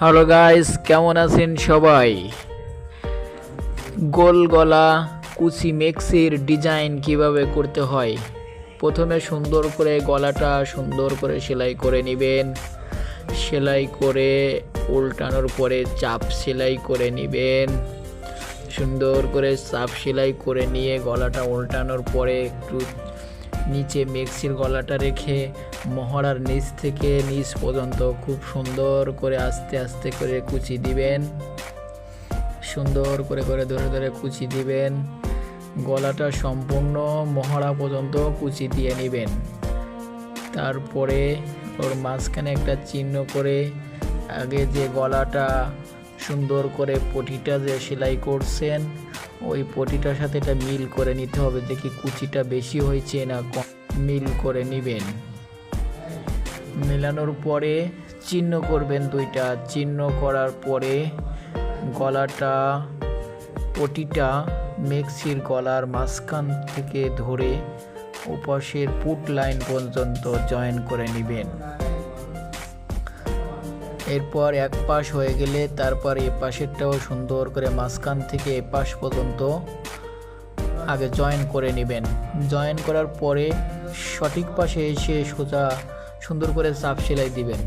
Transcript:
Hello guys, কেমন আছেন সবাই? গোল গলা কুচি মেক্সির ডিজাইন কিভাবে করতে হয়। প্রথমে সুন্দর করে গলাটা সুন্দর করে সেলাই করে নেবেন। সেলাই করে উল্টানোর পরে চাপ সেলাই করে নেবেন। সুন্দর করে চাপ সেলাই করে নিয়ে গলাটা উল্টানোর পরে একটু নিচে মেক্সির গলাটা রেখে মহড়ার নিচ থেকে নিচ পর্যন্ত খুব সুন্দর করে আস্তে আস্তে করে কুচি দিবেন। সুন্দর করে করে ধরে ধরে কুচি দিবেন। গলাটা সম্পূর্ণ মহড়া পর্যন্ত কুচি দিয়ে নেবেন। তারপরে ওর মাঝখানে একটা চিহ্ন করে আগে যে গলাটা সুন্দর করে পটিটা যে সেলাই করছেন ওই পটিটার সাথে এটা মিল করে নিতে হবে। দেখি কুচিটা বেশি হয়েছে না কম, মিল করে নেবেন। মেলানোর পরে চিহ্ন করবেন দুইটা। চিহ্ন করার পরে গলাটা পটিটা মেক্সির গলার মাঝখান থেকে ধরে ওপাশের পুট লাইন পর্যন্ত জয়েন করে নেবেন। এরপর এক পাশ হয়ে গেলে তারপর এ পাশেরটাও সুন্দর করে মাঝখান থেকে এ পাশ পর্যন্ত আগে জয়েন করে নেবেন। জয়েন করার পরে সঠিক পাশে এসে সোজা সুন্দর করে চাপ সেলাই দিবেন।